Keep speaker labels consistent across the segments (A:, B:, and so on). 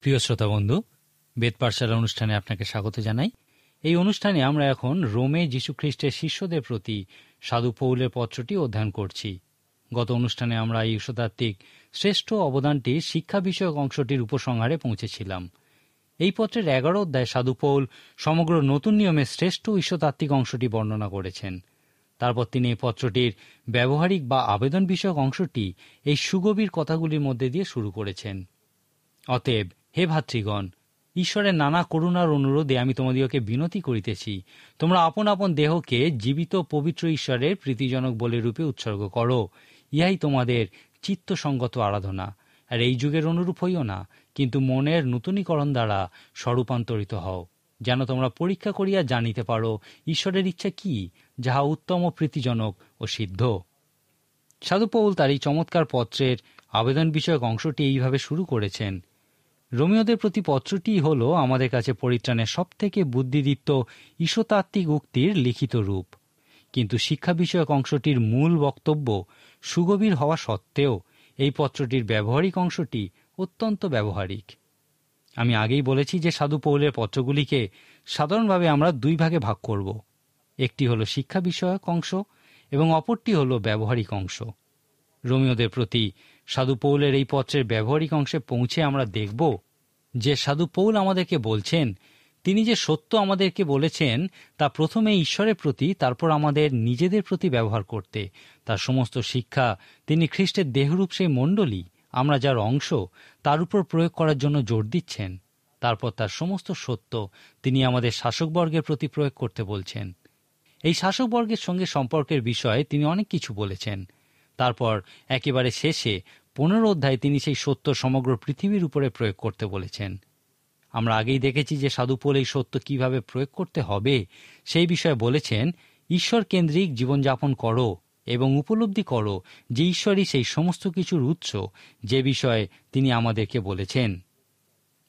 A: প্রিয় শ্রোতা বন্ধু, বেদ পাঠশালা অনুষ্ঠানে আপনাকে স্বাগত জানাই। এই অনুষ্ঠানে আমরা এখন রোমে যীশুখ্রিস্টের শিষ্যদের প্রতি সাধু পৌলের পত্রটি অধ্যয়ন করছি। গত অনুষ্ঠানে আমরা এই ঈশ্বরতাত্ত্বিক শ্রেষ্ঠ অবদানটি শিক্ষা বিষয়ক অংশটির উপসংহারে পৌঁছেছিলাম। এই পত্রের 11 অধ্যায় সাধু পৌল সমগ্র নতুন নিয়মের শ্রেষ্ঠ ঈশ্বরতাত্ত্বিক অংশটি বর্ণনা করেছেন। তারপর তিনি এই পত্রটির ব্যবহারিক বা আবেদন বিষয়ক অংশটি এই সুগভীর কথাগুলির মধ্যে দিয়ে শুরু করেছেন। অতএব হে ভাতৃগণ, ঈশ্বরের নানা করুণার অনুরোধে আমি তোমাদিগকে বিনতি করিতেছি, তোমরা আপন আপন দেহকে জীবিত পবিত্র ঈশ্বরের প্রীতিজনক বলে রূপে উৎসর্গ করো। ইহাই তোমাদের চিত্তসঙ্গত আরাধনা। আর এই যুগের অনুরূপ হইও না, কিন্তু মনের নূতনীকরণ দ্বারা স্বরূপান্তরিত হও, যেন তোমরা পরীক্ষা করিয়া জানিতে পারো ঈশ্বরের ইচ্ছা কি, যাহা উত্তম ও প্রীতিজনক ও সিদ্ধ। সাধু পৌল তার এই চমৎকার পত্রের আবেদন বিষয়ক অংশটি এইভাবে শুরু করেছেন। রোমীয়দের প্রতি পত্রটি হল আমাদের কাছে পরিত্রাণের সবথেকে বুদ্ধিদীপ্ত ঈশ্বরতাত্ত্বিক উক্তির লিখিত রূপ। কিন্তু শিক্ষা বিষয়ক অংশটির মূল বক্তব্য সুগভীর হওয়া সত্ত্বেও এই পত্রটির ব্যবহারিক অংশটি অত্যন্ত ব্যবহারিক। আমি আগেই বলেছি যে সাধু পৌলের পত্রগুলিকে সাধারণভাবে আমরা দুই ভাগে ভাগ করব। একটি হল শিক্ষা বিষয়ক অংশ এবং অপরটি হল ব্যবহারিক অংশ। রোমীয়দের প্রতি সাধু পৌলের এই পত্রের ব্যবহারিক অংশে পৌঁছে আমরা দেখব যে সাধু পৌল আমাদেরকে বলছেন, তিনি যে সত্য আমাদেরকে বলেছেন তা প্রথমে ঈশ্বরের প্রতি, তারপর আমাদের নিজেদের প্রতি ব্যবহার করতে। তার সমস্ত শিক্ষা তিনি খ্রিস্টের দেহরূপ সেই মণ্ডলী, আমরা যার অংশ, তার উপর প্রয়োগ করার জন্য জোর দিচ্ছেন। তারপর তার সমস্ত সত্য তিনি আমাদের শাসকবর্গের প্রতি প্রয়োগ করতে বলছেন। এই শাসকবর্গের সঙ্গে সম্পর্কের বিষয়ে তিনি অনেক কিছু বলেছেন। তারপর একেবারে শেষে 15 অধ্যায়ে তিনি সেই সত্য সমগ্র পৃথিবীর উপরে প্রয়োগ করতে বলেছেন। আমরা আগেই দেখেছি যে সাধু পৌল এই সত্য কিভাবে প্রয়োগ করতে হবে সেই বিষয়ে বলেছেন, ঈশ্বর কেন্দ্রিক জীবনযাপন করো এবং উপলব্ধি করো যে ঈশ্বরই সেই সমস্ত কিছুর উৎস, যে বিষয়ে তিনি আমাদেরকে বলেছেন।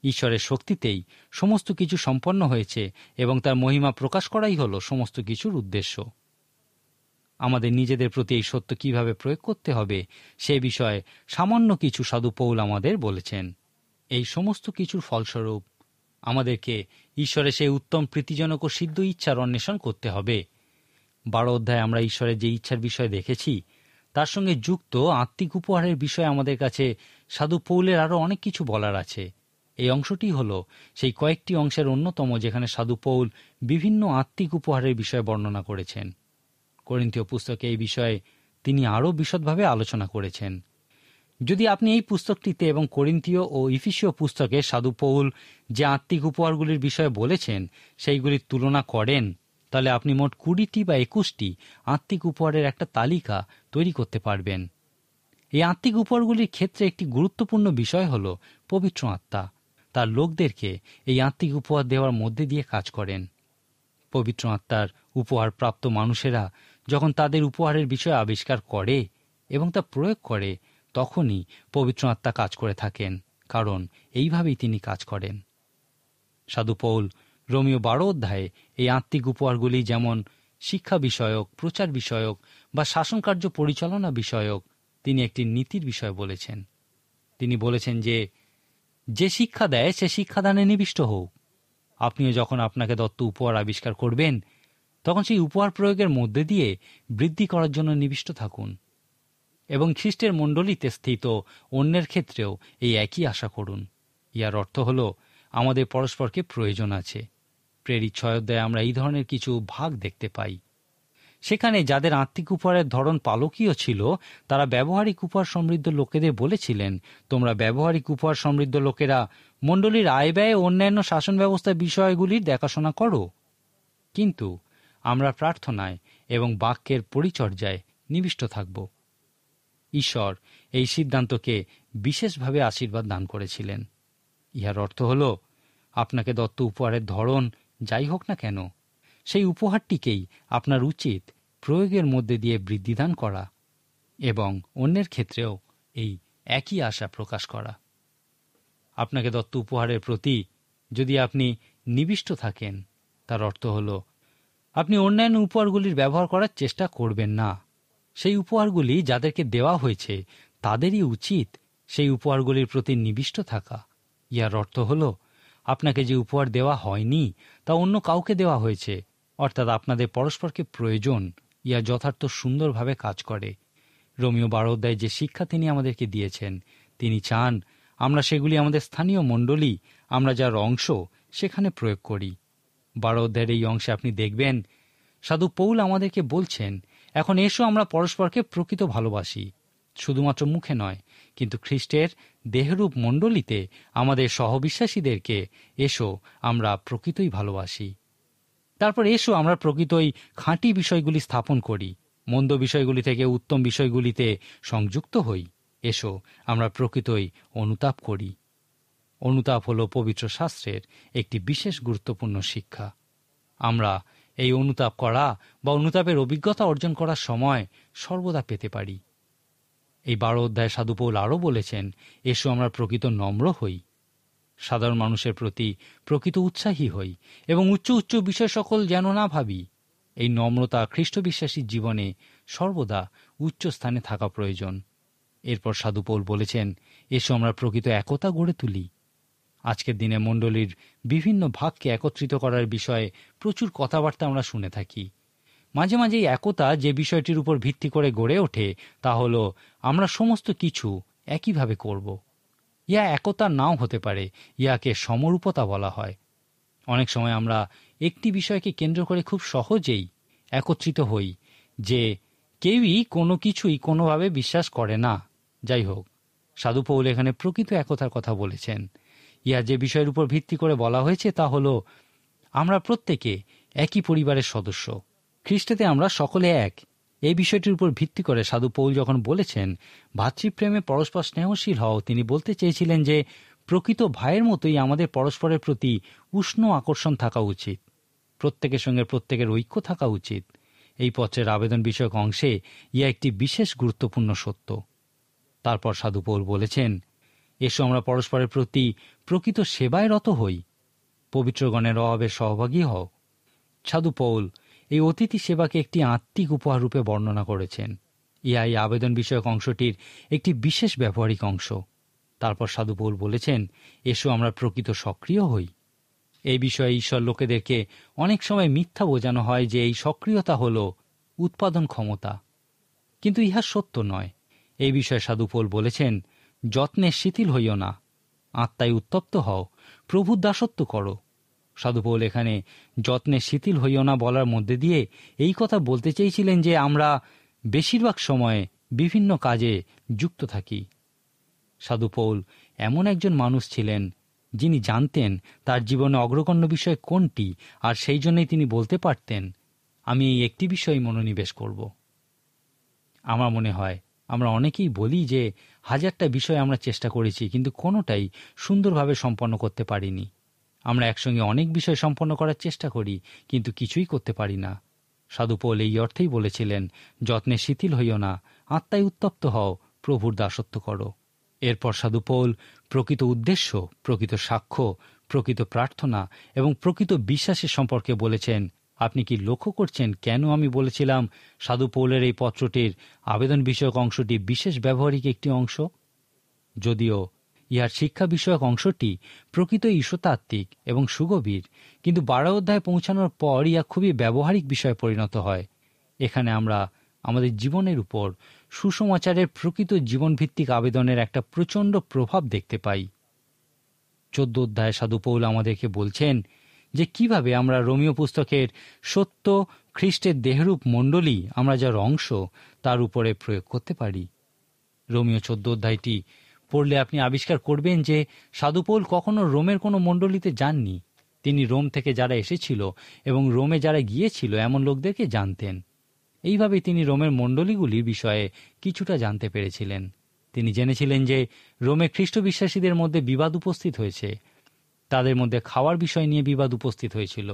A: ঈশ্বরের শক্তিতেই সমস্ত কিছু সম্পন্ন হয়েছে এবং তার মহিমা প্রকাশ করাই হল সমস্ত কিছুর উদ্দেশ্য। আমাদের নিজেদের প্রতি এই সত্য কিভাবে প্রয়োগ করতে হবে সে বিষয়ে সামান্য কিছু সাধু পৌল আমাদের বলেছেন। এই সমস্ত কিছুর ফলস্বরূপ আমাদেরকে ঈশ্বরের সেই উত্তম প্রীতিজনক ও সিদ্ধ ইচ্ছার অন্বেষণ করতে হবে। 12 অধ্যায়ে আমরা ঈশ্বরের যে ইচ্ছার বিষয়ে দেখেছি, তার সঙ্গে যুক্ত আত্মিক উপহারের বিষয়ে আমাদের কাছে সাধু পৌলের আরও অনেক কিছু বলার আছে। এই অংশটি হল সেই কয়েকটি অংশের অন্যতম যেখানে সাধু পৌল বিভিন্ন আত্মিক উপহারের বিষয়ে বর্ণনা করেছেন। করিন্থীয় পুস্তকে এই বিষয়ে তিনি আরও বিশদভাবে আলোচনা করেছেন। যদি আপনি এই পুস্তকটিতে এবং করিন্থীয় ও ইফিসীয় পুস্তকে সাধু পৌল যে আত্মিক উপহারগুলির বিষয়ে বলেছেন সেইগুলির তুলনা করেন, তাহলে আপনি মোট 20টি বা 21টি আত্মিক উপহারের একটা তালিকা তৈরি করতে পারবেন। এই আত্মিক উপহারগুলির ক্ষেত্রে একটি গুরুত্বপূর্ণ বিষয় হল পবিত্র আত্মা তার লোকদেরকে এই আত্মিক উপহার দেওয়ার মধ্যে দিয়ে কাজ করেন। পবিত্র আত্মার উপহার প্রাপ্ত মানুষেরা যখন তাদের উপহারের বিষয়ে আবিষ্কার করে এবং তা প্রয়োগ করে, তখনই পবিত্র আত্মা কাজ করে থাকেন, কারণ এইভাবেই তিনি কাজ করেন। সাধু পৌল রোমীয় 12 অধ্যায়ে এই আত্মিক উপহারগুলি যেমন শিক্ষা বিষয়ক, প্রচার বিষয়ক বা শাসনকার্য পরিচালনা বিষয়ক, তিনি একটি নীতির বিষয় বলেছেন। তিনি বলেছেন যে শিক্ষা দেয় সে শিক্ষাদানে নিবিষ্ট হোক। আপনিও যখন আপনাকে দত্ত উপহার আবিষ্কার করবেন, তখন সেই উপহার প্রয়োগের মধ্যে দিয়ে বৃদ্ধি করার জন্য নিবিষ্ট থাকুন এবং খ্রিস্টের মণ্ডলীতে স্থিত অন্যের ক্ষেত্রেও এই একই আশা করুন। ইয়ার অর্থ হল আমাদের পরস্পরকে প্রয়োজন আছে। প্রেরিত 6 অধ্যায়ে আমরা এই ধরনের কিছু ভাগ দেখতে পাই। সেখানে যাদের আত্মিক উপহারের ধরন পালকীয় ছিল, তারা ব্যবহারিক উপহার সমৃদ্ধ লোকেদের বলেছিলেন, তোমরা ব্যবহারিক উপহার সমৃদ্ধ লোকেরা মণ্ডলীর আয় ব্যয় ও অন্যান্য শাসন ব্যবস্থার বিষয়গুলির দেখাশোনা করো। কিন্তু আমরা প্রার্থনায় এবং বাক্যের পরিচর্যায় নিবিষ্ট থাকব। ঈশ্বর এই সিদ্ধান্তকে বিশেষভাবে আশীর্বাদ দান করেছিলেন। ইহার অর্থ হল আপনাকে দত্ত উপহারের ধরন যাই হোক না কেন, সেই উপহারটিকেই আপনার উচিত প্রয়োগের মধ্যে দিয়ে বৃদ্ধিদান করা এবং অন্যের ক্ষেত্রেও এই একই আশা প্রকাশ করা। আপনাকে দত্ত উপহারের প্রতি যদি আপনি নিবিষ্ট থাকেন, তার অর্থ হল আপনি অন্যান্য উপহারগুলির ব্যবহার করার চেষ্টা করবেন না। সেই উপহারগুলি যাদেরকে দেওয়া হয়েছে তাদেরই উচিত সেই উপহারগুলির প্রতি নিবিষ্ট থাকা। ইহার অর্থ হল আপনাকে যে উপহার দেওয়া হয়নি তা অন্য কাউকে দেওয়া হয়েছে, অর্থাৎ আপনাদের পরস্পরকে প্রয়োজন। ইহা যথার্থ সুন্দরভাবে কাজ করে। রোমীয় 12 অধ্যায়ে যে শিক্ষা তিনি আমাদেরকে দিয়েছেন, তিনি চান আমরা সেগুলি আমাদের স্থানীয় মণ্ডলী, আমরা যার অংশ, সেখানে প্রয়োগ করি। 12 অধ্যায়ের এই অংশে আপনি দেখবেন সাধু পৌল আমাদেরকে বলছেন, এখন এসো আমরা পরস্পরকে প্রকৃত ভালোবাসি, শুধুমাত্র মুখে নয়, কিন্তু খ্রিস্টের দেহরূপ মণ্ডলীতে আমাদের সহবিশ্বাসীদেরকে এসো আমরা প্রকৃতই ভালোবাসি। তারপর এসো আমরা প্রকৃতই খাঁটি বিষয়গুলি স্থাপন করি, মন্দ বিষয়গুলি থেকে উত্তম বিষয়গুলিতে সংযুক্ত হই। এসো আমরা প্রকৃতই অনুতাপ করি। অনুতাপ হল পবিত্র শাস্ত্রের একটি বিশেষ গুরুত্বপূর্ণ শিক্ষা। আমরা এই অনুতাপ করা বা অনুতাপের অভিজ্ঞতা অর্জন করার সময় সর্বদা পেতে পারি। এই 12 অধ্যায়ে সাধু পৌল আরও বলেছেন, এসো আমরা প্রকৃত নম্র হই, সাধারণ মানুষের প্রতি প্রকৃত উৎসাহী হই এবং উচ্চ উচ্চ বিষয় সকল যেন না ভাবি। এই নম্রতা খ্রিস্ট বিশ্বাসীর জীবনে সর্বদা উচ্চ স্থানে থাকা প্রয়োজন। এরপর সাধু পৌল বলেছেন, এসো আমরা প্রকৃত একতা গড়ে তুলি। আজকের দিনে মণ্ডলীর বিভিন্ন ভাগকে একত্রিত করার বিষয়ে প্রচুর কথাবার্তা আমরা শুনে থাকি। মাঝে মাঝে এই একতা যে বিষয়টির উপর ভিত্তি করে গড়ে ওঠে তা হল আমরা সমস্ত কিছু একইভাবে করব। ইহা একতা নাও হতে পারে, ইহাকে সমরূপতা বলা হয়। অনেক সময় আমরা একটি বিষয়কে কেন্দ্র করে খুব সহজেই একত্রিত হই যে কেউই কোনো কিছুই কোনোভাবে বিশ্বাস করে না। যাই হোক, সাধু পৌল এখানে প্রকৃত একতার কথা বলেছেন। ইহা যে বিষয়ের উপর ভিত্তি করে বলা হয়েছে তা হল আমরা প্রত্যেকে একই পরিবারের সদস্য, খ্রিস্টেতে আমরা সকলে এক। এই বিষয়টির উপর ভিত্তি করে সাধু পৌল যখন বলেছেন ভাতৃপ্রেমে পরস্পর স্নেহশীল হও, তিনি বলতে চেয়েছিলেন যে প্রকৃত ভাইয়ের মতোই আমাদের পরস্পরের প্রতি উষ্ণ আকর্ষণ থাকা উচিত, প্রত্যেকের সঙ্গে প্রত্যেকের ঐক্য থাকা উচিত। এই পত্রের আবেদন বিষয়ক অংশে ইহা একটি বিশেষ গুরুত্বপূর্ণ সত্য। তারপর সাধু পৌল বলেছেন, এসো আমরা পরস্পরের প্রতি প্রকৃত সেবায় রত হই, পবিত্রগণের অভাবে সহভাগী হও। সাধু পৌল এই অতিথি সেবাকে একটি আত্মিক উপহার রূপে বর্ণনা করেছেন। ইহা এই আবেদন বিষয়ক অংশটির একটি বিশেষ ব্যবহারিক অংশ। তারপর সাধু পৌল বলেছেন, এসো আমরা প্রকৃত সক্রিয় হই। এই বিষয়ে ঈশ্বর লোকেদেরকে অনেক সময় মিথ্যা বোঝানো হয় যে এই সক্রিয়তা হল উৎপাদন ক্ষমতা, কিন্তু ইহা সত্য নয়। এই বিষয়ে সাধু পৌল বলেছেন, যত্নে শিথিল হইও না, আত্মায় উত্তপ্ত হও, প্রভুর দাসত্ব করো। সাধু পৌল এখানে যত্নে শিথিল হইও না বলার মধ্যে দিয়ে এই কথা বলতে চেয়েছিলেন যে আমরা বেশিরভাগ সময়ে বিভিন্ন কাজে যুক্ত থাকি। সাধু পৌল এমন একজন মানুষ ছিলেন যিনি জানতেন তার জীবনে অগ্রগণ্য বিষয় কোনটি, আর সেই জন্যই তিনি বলতে পারতেন, আমি এই একটি বিষয়ে মনোনিবেশ করব। আমার মনে হয় আমরা অনেকেই বলি যে 1000টা বিষয় আমরা চেষ্টা করেছি, কিন্তু কোনোটাই সুন্দরভাবে সম্পন্ন করতে পারিনি। আমরা একসঙ্গে অনেক বিষয় সম্পন্ন করার চেষ্টা করি, কিন্তু কিছুই করতে পারি না। সাধু পৌল এই অর্থেই বলেছিলেন, যত্নে শিথিল হইও না, আত্মায় উত্তপ্ত হও, প্রভুর দাসত্ব করো। এরপর সাধু পৌল প্রকৃত উদ্দেশ্য, প্রকৃত সাক্ষ্য, প্রকৃত প্রার্থনা এবং প্রকৃত বিশ্বাসের সম্পর্কে বলেছেন। আপনি কি লক্ষ্য করছেন কেন আমি বলেছিলাম সাধু পৌলের এই পত্রটির আবেদন বিষয়ক অংশটি বিশেষ ব্যবহারিক একটি অংশ? যদিও ইহার শিক্ষা বিষয়ক অংশটি প্রকৃত ঈশ্বরতাত্ত্বিক এবং সুগভীর, কিন্তু 12 অধ্যায়ে পৌঁছানোর পর ইহা খুবই ব্যবহারিক বিষয়ে পরিণত হয়। এখানে আমরা আমাদের জীবনের উপর সুসমাচারের প্রকৃত জীবনভিত্তিক আবেদনের একটা প্রচণ্ড প্রভাব দেখতে পাই। 14 অধ্যায়ে সাধু পৌল আমাদেরকে বলছেন যে কিভাবে আমরা রোমীয় পুস্তকের সত্য খ্রিস্টের দেহরূপ মণ্ডলী, আমরা যার অংশ, তার উপরে প্রয়োগ করতে পারি। রোমীয় 14 অধ্যায়টি পড়লে আপনি আবিষ্কার করবেন যে সাধু পৌল কখনো রোমের কোনো মণ্ডলীতে যাননি। তিনি রোম থেকে যারা এসেছিল এবং রোমে যারা গিয়েছিল এমন লোকদেরকে জানতেন। এইভাবে তিনি রোমের মণ্ডলীগুলির বিষয়ে কিছুটা জানতে পেরেছিলেন। তিনি জেনেছিলেন যে রোমে খ্রিস্ট বিশ্বাসীদের মধ্যে বিবাদ উপস্থিত হয়েছে। তাদের মধ্যে খাওয়ার বিষয় নিয়ে বিবাদ উপস্থিত হয়েছিল।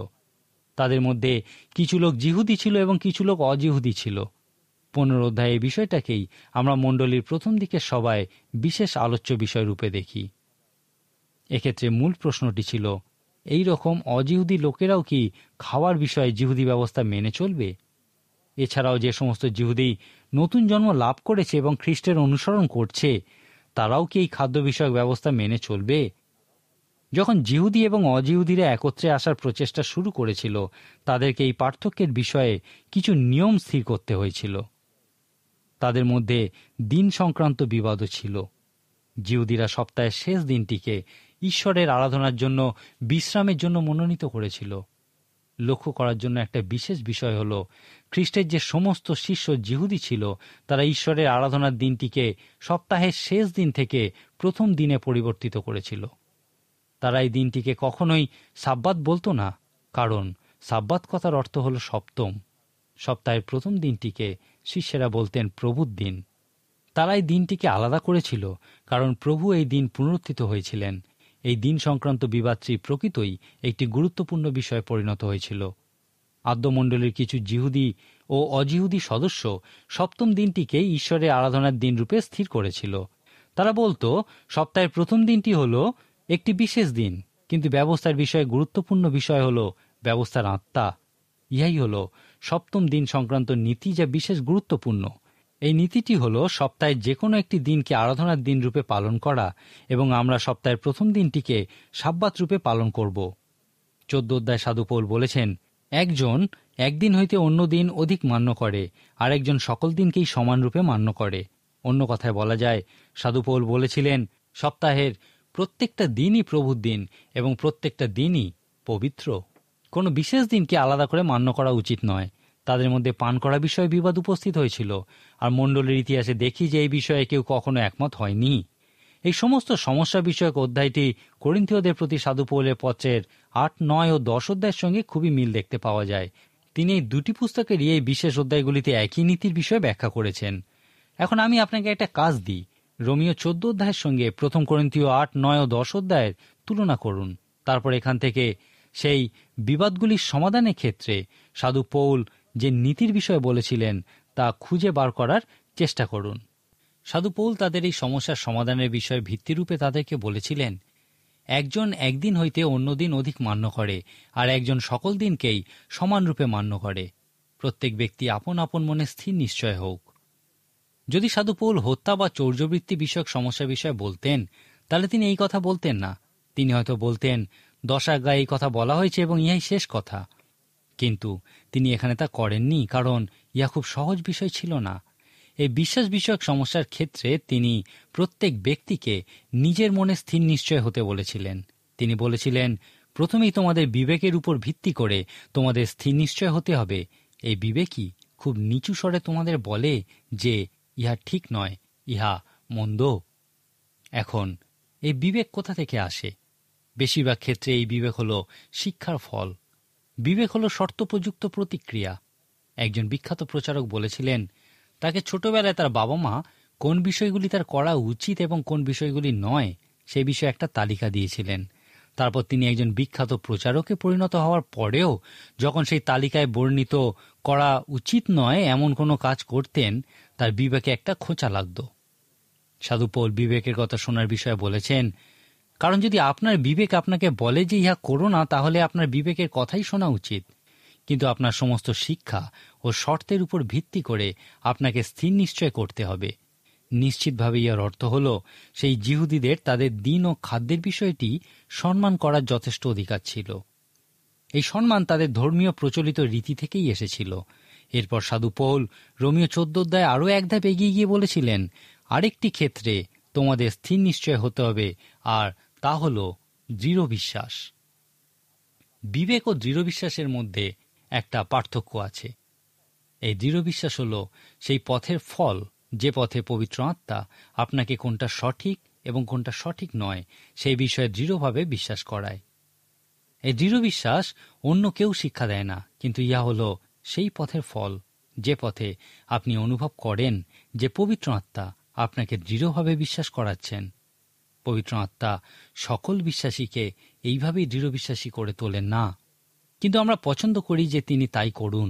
A: তাদের মধ্যে কিছু লোক জিহুদি ছিল এবং কিছু লোক অজিহুদি ছিল। 15 অধ্যায়ে এই বিষয়টাকেই আমরা মণ্ডলীর প্রথম দিকের সভায় বিশেষ আলোচ্য বিষয় রূপে দেখি। এক্ষেত্রে মূল প্রশ্নটি ছিল, এই রকম অজিহুদি লোকেরাও কি খাওয়ার বিষয়ে জিহুদি ব্যবস্থা মেনে চলবে? এছাড়াও যে সমস্ত জিহুদি নতুন জন্ম লাভ করেছে এবং খ্রিস্টের অনুসরণ করছে, তারাও কি এই খাদ্য বিষয়ক ব্যবস্থা মেনে চলবে? যখন জিহুদি এবং অজিহুদিরা একত্রে আসার প্রচেষ্টা শুরু করেছিল, তাদেরকে এই পার্থক্যের বিষয়ে কিছু নিয়ম স্থির করতে হয়েছিল। তাদের মধ্যে দিন সংক্রান্ত বিবাদও ছিল। জিহুদিরা সপ্তাহের শেষ দিনটিকে ঈশ্বরের আরাধনার জন্য, বিশ্রামের জন্য মনোনীত করেছিল। লক্ষ্য করার জন্য একটা বিশেষ বিষয় হল, খ্রিস্টের যে সমস্ত শিষ্য জিহুদি ছিল, তারা ঈশ্বরের আরাধনার দিনটিকে সপ্তাহের শেষ দিন থেকে প্রথম দিনে পরিবর্তিত করেছিল। তারা এই দিনটিকে কখনোই সাব্বাত বলতো না, কারণ সাব্বাত কথার অর্থ হল সপ্তম। সপ্তাহের প্রথম দিনটিকে শিষ্যেরা বলতেন প্রভুর দিন। তারা এই দিনটিকে আলাদা করেছিল, কারণ প্রভু এই দিন পুনরুত্থিত হয়েছিলেন। এই দিন সংক্রান্ত বিবাদটি প্রকৃতই একটি গুরুত্বপূর্ণ বিষয়ে পরিণত হয়েছিল। আদ্যমণ্ডলীর কিছু জিহুদি ও অজিহুদি সদস্য সপ্তম দিনটিকে ঈশ্বরের আরাধনার দিন রূপে স্থির করেছিল। তারা বলতো, সপ্তাহের প্রথম দিনটি হল একটি বিশেষ দিন, কিন্তু ব্যবস্থার বিষয়ে গুরুত্বপূর্ণ বিষয় হল ব্যবস্থার আত্মা। ইহাই হল সপ্তম দিন সংক্রান্ত নীতি, যা বিশেষ গুরুত্বপূর্ণ। এই নীতিটি হল সপ্তাহের যে কোনো একটি দিনকে আরাধনার দিন রূপে পালন করা, এবং আমরা সপ্তাহের প্রথম দিনটিকে সাব্বাত রূপে পালন করব। 14 অধ্যায় সাধু পৌল বলেছেন, একজন একদিন হইতে অন্য দিন অধিক মান্য করে, আর একজন সকল দিনকেই সমানরূপে মান্য করে। অন্য কথায় বলা যায়, সাধু পৌল বলেছিলেন, সপ্তাহের প্রত্যেকটা দিনই প্রভুর দিন এবং প্রত্যেকটা দিনই পবিত্র। কোনো বিশেষ দিনকে আলাদা করে মান্য করা উচিত নয়। তাদের মধ্যে পান করা বিষয়ে বিবাদ উপস্থিত হয়েছিল, আর মণ্ডলীর ইতিহাসে দেখি যে এই বিষয়ে কেউ কখনো একমত হয়নি। এই সমস্ত সমস্যা বিষয়ক অধ্যায়টি করিন্থীয়দের প্রতি সাধু পৌলের পত্রের 8, 9 ও 10 অধ্যায়ের সঙ্গে খুবই মিল দেখতে পাওয়া যায়। তিনি এই দুটি পুস্তকেরই এই বিশেষ অধ্যায়গুলিতে একই নীতির বিষয়ে ব্যাখ্যা করেছেন। এখন আমি আপনাকে একটা কাজ দিই, রোমীয় 14 অধ্যায়ের সঙ্গে 1 করিন্থীয় 8, 9 ও 10 অধ্যায়ের তুলনা করুন। তারপর এখান থেকে সেই বিবাদগুলির সমাধানের ক্ষেত্রে সাধু পৌল যে নীতির বিষয়ে বলেছিলেন তা খুঁজে বার করার চেষ্টা করুন। সাধু পৌল তাদের এই সমস্যার সমাধানের বিষয়ে ভিত্তিরূপে তাদেরকে বলেছিলেন, একজন একদিন হইতে অন্য দিন অধিক মান্য করে, আর একজন সকল দিনকেই সমানরূপে মান্য করে। প্রত্যেক ব্যক্তি আপন আপন মনে স্থির নিশ্চয় হোক। যদি সাধু পৌল হত্যা বা চৌর্যবৃত্তি বিষয়ক সমস্যা বিষয়ে বলতেন, তাহলে তিনি এই কথা বলতেন না। তিনি হয়তো বলতেন, 10 আজ্ঞায় এই কথা বলা হয়েছে এবং ইহাই শেষ কথা। কিন্তু তিনি এখানে তা করেননি, কারণ ইহা খুব সহজ বিষয় ছিল না। এই বিশ্বাস বিষয়ক সমস্যার ক্ষেত্রে তিনি প্রত্যেক ব্যক্তিকে নিজের মনে স্থির নিশ্চয় হতে বলেছিলেন। তিনি বলেছিলেন, প্রথমেই তোমাদের বিবেকের উপর ভিত্তি করে তোমাদের স্থির নিশ্চয় হতে হবে। এই বিবেকই খুব নিচু স্বরে তোমাদের বলে যে ইহা ঠিক নয়, ইহা মন্দ। এখন এই বিবেক কোথা থেকে আসে? বেশিরভাগ ক্ষেত্রে এই বিবেক হল শিক্ষার ফল। বিবেক হল শর্তপ্রযুক্ত প্রতিক্রিয়া। একজন বিখ্যাত প্রচারক বলেছিলেন, তাকে ছোটবেলায় তার বাবা মা কোন বিষয়গুলি তার করা উচিত এবং কোন বিষয়গুলি নয় সে বিষয়ে একটা তালিকা দিয়েছিলেন। তারপর তিনি একজন বিখ্যাত প্রচারকে পরিণত হওয়ার পরেও যখন সেই তালিকায় বর্ণিত করা উচিত নয় এমন কোনো কাজ করতেন, তার বিবেকে একটা খোঁচা লাগত। সাধু পৌল বিবেকের কথা শোনার বিষয়ে বলেছেন, কারণ যদি আপনার বিবেক আপনাকে বলে যে ইহা করো না, তাহলে আপনার বিবেকের কথাই শোনা উচিত। কিন্তু আপনার সমস্ত শিক্ষা ও শর্তের উপর ভিত্তি করে আপনাকে স্থির নিশ্চয় করতে হবে। নিশ্চিতভাবে ইহার অর্থ হল, সেই জিহুদিদের তাদের দিন ও খাদ্যের বিষয়টি সম্মান করার যথেষ্ট অধিকার ছিল। এই সম্মান তাদের ধর্মীয় প্রচলিত রীতি থেকেই এসেছিল। এরপর সাধু পৌল রোমীয় 14 অধ্যায়ে আরও এক ধাপ এগিয়ে গিয়ে বলেছিলেন, আরেকটি ক্ষেত্রে তোমাদের স্থির নিশ্চয় হতে হবে, আর তা হল দৃঢ় বিশ্বাস। বিবেক ও দৃঢ় বিশ্বাসের মধ্যে একটা পার্থক্য আছে। এই দৃঢ় বিশ্বাস হল সেই পথের ফল, যে পথে পবিত্র আত্মা আপনাকে কোনটা সঠিক এবং কোনটা সঠিক নয় সেই বিষয়ে দৃঢ়ভাবে বিশ্বাস করায়। এই দৃঢ় বিশ্বাস অন্য কেউ শিক্ষা দেয় না, কিন্তু ইহা হল সেই পথের ফল, যে পথে আপনি অনুভব করেন যে পবিত্র আত্মা আপনাকে দৃঢ়ভাবে বিশ্বাস করাচ্ছেন। পবিত্র আত্মা সকল বিশ্বাসীকে এইভাবেই দৃঢ় বিশ্বাসী করে তোলেন না, কিন্তু আমরা পছন্দ করি যে তিনি তাই করুন।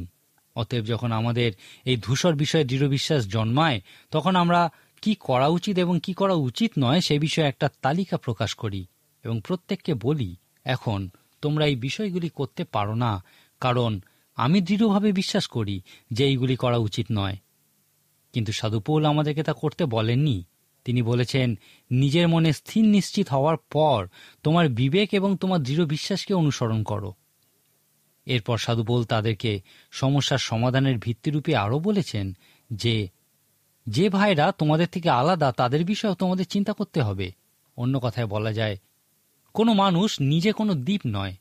A: অতএব যখন আমাদের এই ধূসর বিষয়ে দৃঢ় বিশ্বাস জন্মায়, তখন আমরা কি করা উচিত এবং কি করা উচিত নয় সে বিষয়ে একটা তালিকা প্রকাশ করি এবং প্রত্যেককে বলি, এখন তোমরা এই বিষয়গুলি করতে পারো না, কারণ আমি দৃঢ়ভাবে বিশ্বাস করি যে এইগুলি করা উচিত নয়। কিন্তু সাধু পৌল আমাদেরকে তা করতে বলেননি। তিনি বলেছেন, নিজের মনে স্থির নিশ্চিত হওয়ার পর তোমার বিবেক এবং তোমার দৃঢ় বিশ্বাসকে অনুসরণ করো। এরপর সাধু পৌল তাদেরকে সমস্যার সমাধানের ভিত্তিরূপে আরও বলেছেন যে ভাইরা তোমাদের থেকে আলাদা তাদের বিষয়েও তোমাদের চিন্তা করতে হবে। অন্য কথায় বলা যায়, কোনো মানুষ নিজে কোনো দ্বীপ নয়,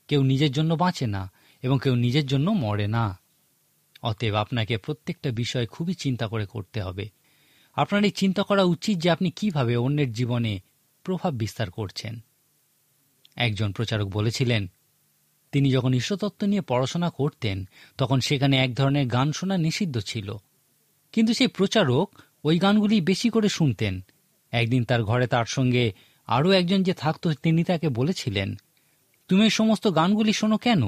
A: কেউ নিজের জন্য বাঁচে না এবং কেউ নিজের জন্য মরে না। অতএব আপনাকে প্রত্যেকটা বিষয় খুবই চিন্তা করে করতে হবে। আপনার এই চিন্তা করা উচিত যে আপনি কিভাবে অন্যের জীবনে প্রভাব বিস্তার করছেন। একজন প্রচারক বলেছিলেন, তিনি যখন ঈশ্বরতত্ত্ব নিয়ে পড়াশোনা করতেন তখন সেখানে এক ধরনের গান শোনা নিষিদ্ধ ছিল, কিন্তু সেই প্রচারক ওই গানগুলি বেশি করে শুনতেন। একদিন তার ঘরে তার সঙ্গে আরও একজন যে থাকত, তিনি তাকে বলেছিলেন, তুমি এই সমস্ত গানগুলি শোনো কেন?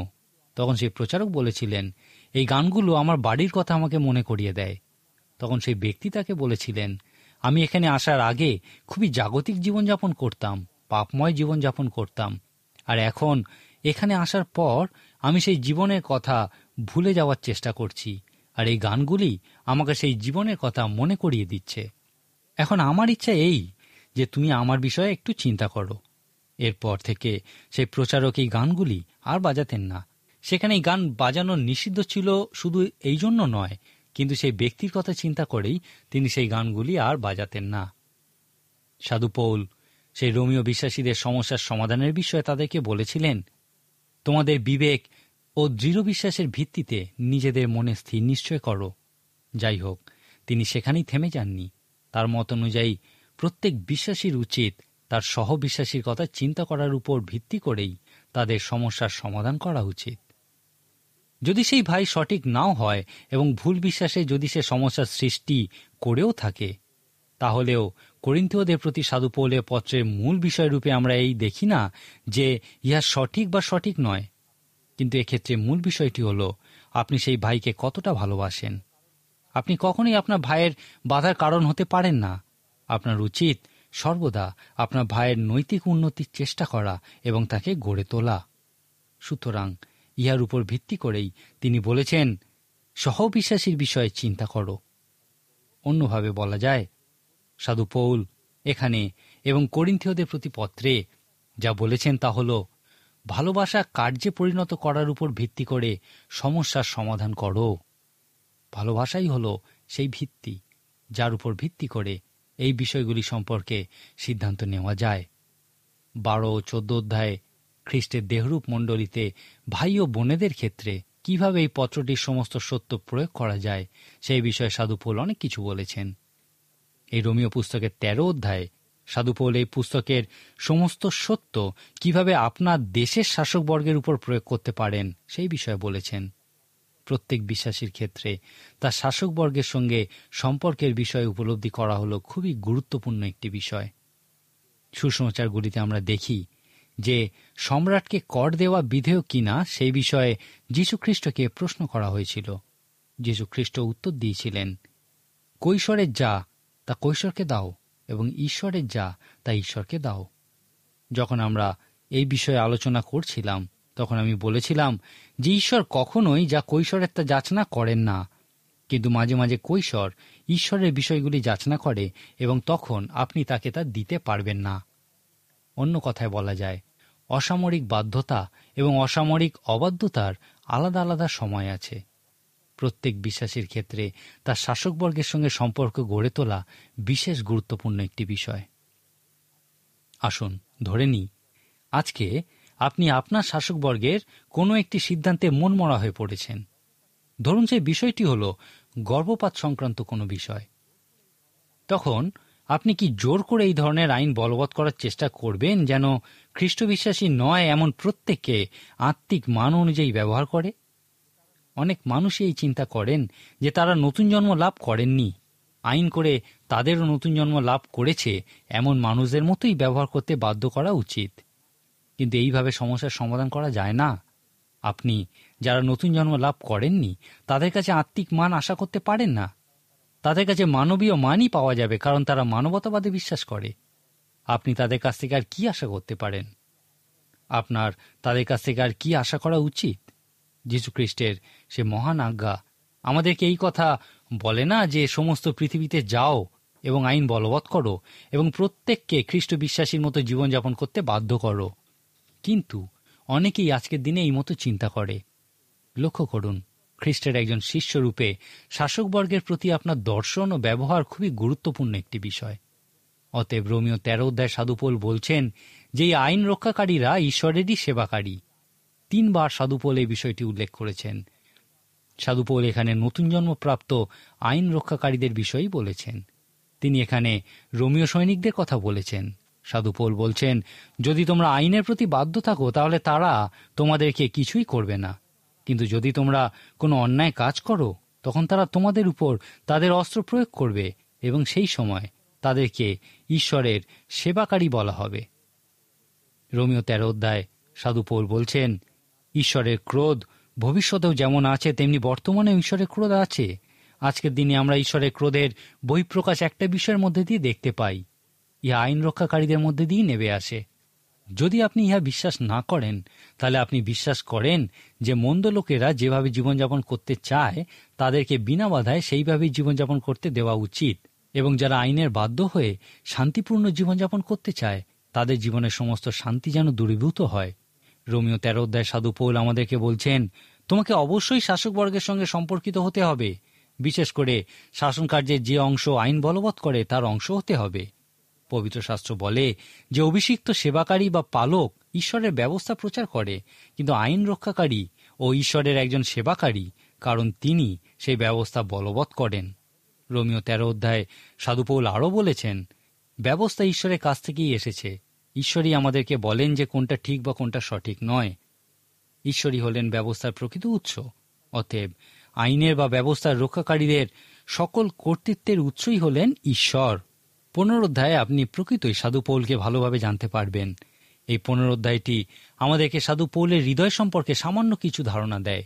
A: তখন সেই প্রচারক বলেছিলেন, এই গানগুলো আমার বাড়ির কথা আমাকে মনে করিয়ে দেয়। তখন সেই ব্যক্তি তাকে বলেছিলেন, আমি এখানে আসার আগে খুবই জাগতিক জীবনযাপন করতাম, পাপময় জীবনযাপন করতাম, আর এখন এখানে আসার পর আমি সেই জীবনের কথা ভুলে যাওয়ার চেষ্টা করছি, আর এই গানগুলি আমাকে সেই জীবনের কথা মনে করিয়ে দিচ্ছে। এখন আমার ইচ্ছা এই যে তুমি আমার বিষয়ে একটু চিন্তা করো। এরপর থেকে সেই প্রচারক এই গানগুলি আর বাজাতেন না। সেখানে এই গান বাজানো নিষিদ্ধ ছিল শুধু এই জন্য নয়, কিন্তু সেই ব্যক্তির কথা চিন্তা করেই তিনি সেই গানগুলি আর বাজাতেন না। সাধু পৌল সেই রোমীয় বিশ্বাসীদের সমস্যার সমাধানের বিষয়ে তাদেরকে বলেছিলেন, তোমাদের বিবেক ও দৃঢ় বিশ্বাসের ভিত্তিতে নিজেদের মনে স্থির নিশ্চয় করো। যাই হোক, তিনি সেখানেই থেমে যাননি। তার মত অনুযায়ী প্রত্যেক বিশ্বাসীর উচিত তার সহবিশ্বাসীর কথা চিন্তা করার উপর ভিত্তি করেই তাদের সমস্যার সমাধান করা উচিত। যদি সেই ভাই সঠিক নাও হয় এবং ভুল বিশ্বাসে যদি সে সমস্যার সৃষ্টি করেও থাকে, তাহলেও করিন্থীয়দের প্রতি সাধু পৌলের পত্রের মূল বিষয়রূপে আমরা এই দেখি না যে ইহা সঠিক বা সঠিক নয়, কিন্তু এক্ষেত্রে মূল বিষয়টি হল আপনি সেই ভাইকে কতটা ভালোবাসেন। আপনি কখনোই আপনার ভাইয়ের বাধার কারণ হতে পারেন না। আপনার উচিত সর্বদা আপনার ভাইয়ের নৈতিক উন্নতির চেষ্টা করা এবং তাকে গড়ে তোলা। সুতরাং ইহার উপর ভিত্তি করেই তিনি বলেছেন, সহবিশ্বাসীর বিষয়ে চিন্তা করো। অন্যভাবে বলা যায়, সাধু পৌল এখানে এবং করিন্থীয়দের প্রতি পত্রে যা বলেছেন তা হল, ভালোবাসা কার্যে পরিণত করার উপর ভিত্তি করে সমস্যার সমাধান করো। ভালোবাসাই হল সেই ভিত্তি যার উপর ভিত্তি করে এই বিষয়গুলি সম্পর্কে সিদ্ধান্ত নেওয়া যায়। 12 ও 14 অধ্যায়ে খ্রিস্টের দেহরূপ মণ্ডলীতে ভাই ও বোনেদের ক্ষেত্রে কিভাবে এই পত্রটির সমস্ত সত্য প্রয়োগ করা যায় সেই বিষয়ে সাধু পৌল অনেক কিছু বলেছেন। এই রোমীয় পুস্তকের 13 অধ্যায়ে সাধু পৌল এই পুস্তকের সমস্ত সত্য কিভাবে আপনার দেশের শাসকবর্গের উপর প্রয়োগ করতে পারেন সেই বিষয়ে বলেছেন। প্রত্যেক বিশ্বাসীর ক্ষেত্রে তার শাসকবর্গের সঙ্গে সম্পর্কের বিষয়ে উপলব্ধি করা হলো খুবই গুরুত্বপূর্ণ একটি বিষয়। সুসমাচারগুলিতে আমরা দেখি যে সম্রাটকে কর দেওয়া বিধেয় কিনা সেই বিষয়ে যীশুখ্রিস্টকে প্রশ্ন করা হয়েছিল। যীশুখ্রিস্ট উত্তর দিয়েছিলেন, কৈশোরের যা তা কৈশোরকে দাও এবং ঈশ্বরের যা তা ঈশ্বরকে দাও। যখন আমরা এই বিষয়ে আলোচনা করছিলাম তখন আমি বলেছিলাম যে ঈশ্বর কখনোই যা কৈশোরের তা যাচনা করেন না, কিন্তু মাঝে মাঝে কৈশোর ঈশ্বরের বিষয়গুলি যাচনা করে এবং তখন আপনি তাকে তা দিতে পারবেন না। অন্য কথায় বলা যায়, অসামরিক বাধ্যতা এবং অসামরিক অবাধ্যতার আলাদা আলাদা সময় আছে। প্রত্যেক বিশ্বাসীর ক্ষেত্রে তার শাসকবর্গের সঙ্গে সম্পর্ক গড়ে তোলা বিশেষ গুরুত্বপূর্ণ একটি বিষয়। আসুন ধরে নিই, আজকে আপনি আপনার শাসকবর্গের কোনো একটি সিদ্ধান্তে মনমরা হয়ে পড়েছেন। ধরুন সেই বিষয়টি হল গর্ভপাত সংক্রান্ত কোনো বিষয়। তখন আপনি কি জোর করে এই ধরনের আইন বলবৎ করার চেষ্টা করবেন যেন খ্রিস্টবিশ্বাসী নয় এমন প্রত্যেককে আত্মিক মান অনুযায়ী ব্যবহার করে? অনেক মানুষই এই চিন্তা করেন যে তারা নতুন জন্ম লাভ করেননি, আইন করে তাদেরও নতুন জন্ম লাভ করেছে এমন মানুষদের মতোই ব্যবহার করতে বাধ্য করা উচিত। কিন্তু এইভাবে সমস্যার সমাধান করা যায় না। আপনি যারা নতুন জন্ম লাভ করেননি তাদের কাছে আত্মিক মান আশা করতে পারেন না। তাদের কাছে মানবীয় মানই পাওয়া যাবে, কারণ তারা মানবতাবাদে বিশ্বাস করে। আপনি তাদের কাছ থেকে আর কি আশা করতে পারেন? আপনার তাদের কাছ থেকে আর কি আশা করা উচিত? যীশুখ্রিস্টের সে মহান আজ্ঞা আমাদেরকে এই কথা বলে না যে সমস্ত পৃথিবীতে যাও এবং আইন বলবৎ করো এবং প্রত্যেককে খ্রিস্ট বিশ্বাসীর মতো জীবনযাপন করতে বাধ্য করো। কিন্তু অনেকেই আজকের দিনে এই মতো চিন্তা করে। লক্ষ্য করুন, খ্রিস্টের একজন শিষ্যরূপে শাসকবর্গের প্রতি আপনার দর্শন ও ব্যবহার খুবই গুরুত্বপূর্ণ একটি বিষয়। অতএব রোমীয় 13 অধ্যায় সাধু পৌল বলছেন যে এই আইন রক্ষাকারীরা ঈশ্বরেরই সেবাকারী। 3 বার সাধু পৌল এই বিষয়টি উল্লেখ করেছেন। সাধু পৌল এখানে নতুন জন্মপ্রাপ্ত আইন রক্ষাকারীদের বিষয়ই বলেছেন। তিনি এখানে রোমীয় সৈনিকদের কথা বলেছেন। সাধু পৌল বলছেন, যদি তোমরা আইনের প্রতি বাধ্য থাকো তাহলে তারা তোমাদেরকে কিছুই করবে না, কিন্তু যদি তোমরা কোনো অন্যায় কাজ করো তখন তারা তোমাদের উপর তাদের অস্ত্র প্রয়োগ করবে এবং সেই সময় তাদেরকে ঈশ্বরের সেবাকারী বলা হবে। রোমীয় 13 অধ্যায় সাধু পৌল বলছেন, ঈশ্বরের ক্রোধ ভবিষ্যতেও যেমন আছে তেমনি বর্তমানেও ঈশ্বরের ক্রোধ আছে। আজকের দিনে আমরা ঈশ্বরের ক্রোধের বহিঃপ্রকাশ একটা বিষয়ের মধ্যে দিয়ে দেখতে পাই। ইহা আইন রক্ষাকারীদের মধ্যে দিয়েই নেমে আসে। যদি আপনি ইহা বিশ্বাস না করেন তাহলে আপনি বিশ্বাস করেন যে মন্দ লোকেরা যেভাবে জীবনযাপন করতে চায় তাদেরকে বিনা বাধায় সেইভাবেই জীবনযাপন করতে দেওয়া উচিত, এবং যারা আইনের বাধ্য হয়ে শান্তিপূর্ণ জীবনযাপন করতে চায় তাদের জীবনের সমস্ত শান্তি যেন দূরীভূত হয়। রোমীয় 13 অধ্যায় সাধু পৌল আমাদেরকে বলছেন, তোমাকে অবশ্যই শাসকবর্গের সঙ্গে সম্পর্কিত হতে হবে, বিশেষ করে শাসন কার্যের যে অংশ আইন বলবৎ করে তার অংশ হতে হবে। পবিত্র শাস্ত্র বলে যে অভিষিক্ত সেবাকারী বা পালক ঈশ্বরের ব্যবস্থা প্রচার করে, কিন্তু আইন রক্ষাকারী ও ঈশ্বরের একজন সেবাকারী, কারণ তিনি সেই ব্যবস্থা বলবৎ করেন। রোমীয় 13 অধ্যায় সাধু পৌল আরও বলেছেন, ব্যবস্থা ঈশ্বরের কাছ থেকেই এসেছে। ঈশ্বরই আমাদেরকে বলেন যে কোনটা ঠিক বা কোনটা সঠিক নয়। ঈশ্বরই হলেন ব্যবস্থার প্রকৃত উৎস। অতএব আইনের বা ব্যবস্থার রক্ষাকারীদের সকল কর্তৃত্বের উৎসই হলেন ঈশ্বর। 15 অধ্যায়ে আপনি প্রকৃতই সাধু পৌলকে ভালোভাবে জানতে পারবেন। এই 15 অধ্যায়টি আমাদেরকে সাধু পৌলের হৃদয় সম্পর্কে সামান্য কিছু ধারণা দেয়।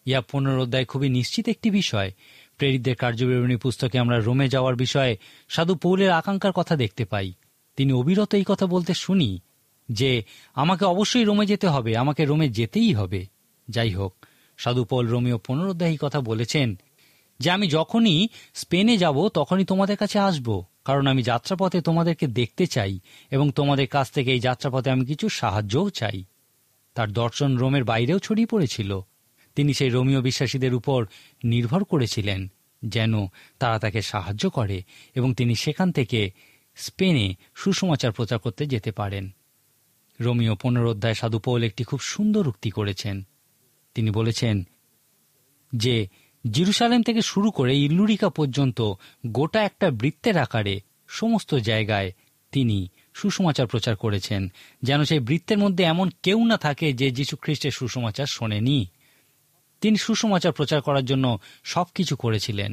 A: ইহা 15 অধ্যায় খুবই নিশ্চিত একটি বিষয়। প্রেরিতদের কার্যবিবরণী পুস্তকে আমরা রোমে যাওয়ার বিষয়ে সাধু পৌলের আকাঙ্ক্ষার কথা দেখতে পাই। তিনি অবিরত এই কথা বলতে শুনি যে আমাকে অবশ্যই রোমে যেতে হবে, আমাকে রোমে যেতেই হবে। যাই হোক, সাধু পৌল রোমীয় 15 অধ্যায়ে এই কথা বলেছেন যে আমি যখনই স্পেনে যাব তখনই তোমাদের কাছে আসব, কারণ আমি যাত্রাপথে তোমাদেরকে দেখতে চাই এবং তোমাদের কাছ থেকে এই যাত্রাপথে আমি কিছু সাহায্যও চাই। তার দর্শন রোমের বাইরেও ছড়িয়ে পড়েছিল। তিনি সেই রোমীয় বিশ্বাসীদের উপর নির্ভর করেছিলেন যেন তারা তাকে সাহায্য করে এবং তিনি সেখান থেকে স্পেনে সুসমাচার প্রচার করতে যেতে পারেন। রোমীয় 15 অধ্যায় সাধু পৌল একটি খুব সুন্দর উক্তি করেছেন। তিনি বলেছেন যে জেরুসালেম থেকে শুরু করে ইল্লুরিকা পর্যন্ত গোটা একটা বৃত্তের আকারে সমস্ত জায়গায় তিনি সুসমাচার প্রচার করেছেন, যেন সেই বৃত্তের মধ্যে এমন কেউ না থাকে যে যীশু খ্রিস্টের সুসমাচার শোনেনি। তিনি সুসমাচার প্রচার করার জন্য সবকিছু করেছিলেন।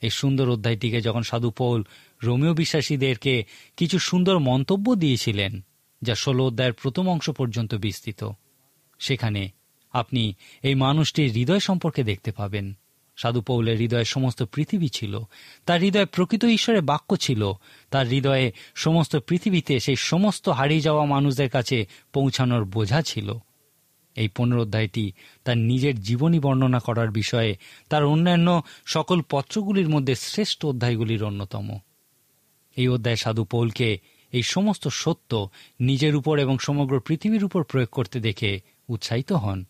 A: এই সুন্দর অধ্যায়টিকে যখন সাধু পৌল রোমীয় বিশ্বাসীদেরকে কিছু সুন্দর মন্তব্য দিয়েছিলেন, যা 16 অধ্যায়ের প্রথম অংশ পর্যন্ত বিস্তৃত, সেখানে আপনি এই মানুষটির হৃদয় সম্পর্কে দেখতে পাবেন। সাধু পৌলের হৃদয়ে সমস্ত পৃথিবী ছিল। তার হৃদয়ে প্রকৃত ঈশ্বরের বাক্য ছিল। তার হৃদয়ে সমস্ত পৃথিবীতে সেই সমস্ত হারিয়ে যাওয়া মানুষদের কাছে পৌঁছানোর বোঝা ছিল। এই 15 অধ্যায়টি তার নিজের জীবনী বর্ণনা করার বিষয়ে তার অন্যান্য সকল পত্রগুলির মধ্যে শ্রেষ্ঠ অধ্যায়গুলির অন্যতম। এই অধ্যায় সাধু পৌলকে এই সমস্ত সত্য নিজের উপর এবং সমগ্র পৃথিবীর উপর প্রয়োগ করতে দেখে উৎসাহিত হন,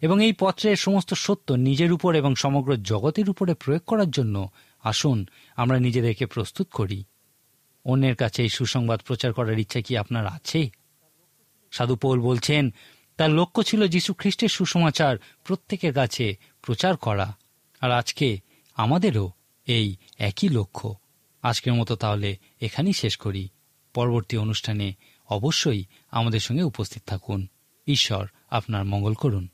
A: এবং এই পত্রের সমস্ত সত্য নিজের উপর এবং সমগ্র জগতের উপরে প্রয়োগ করার জন্য আসুন আমরা নিজেদেরকে প্রস্তুত করি। অন্যের কাছে এই সুসংবাদ প্রচার করার ইচ্ছা কি আপনার আছে? সাধু পৌল বলছেন তার লক্ষ্য ছিল যীশু খ্রিস্টের সুসমাচার প্রত্যেকের কাছে প্রচার করা, আর আজকে আমাদেরও এই একই লক্ষ্য। আজকের মতো তাহলে এখানেই শেষ করি। পরবর্তী অনুষ্ঠানে অবশ্যই আমাদের সঙ্গে উপস্থিত থাকুন। ঈশ্বর আপনার মঙ্গল করুন।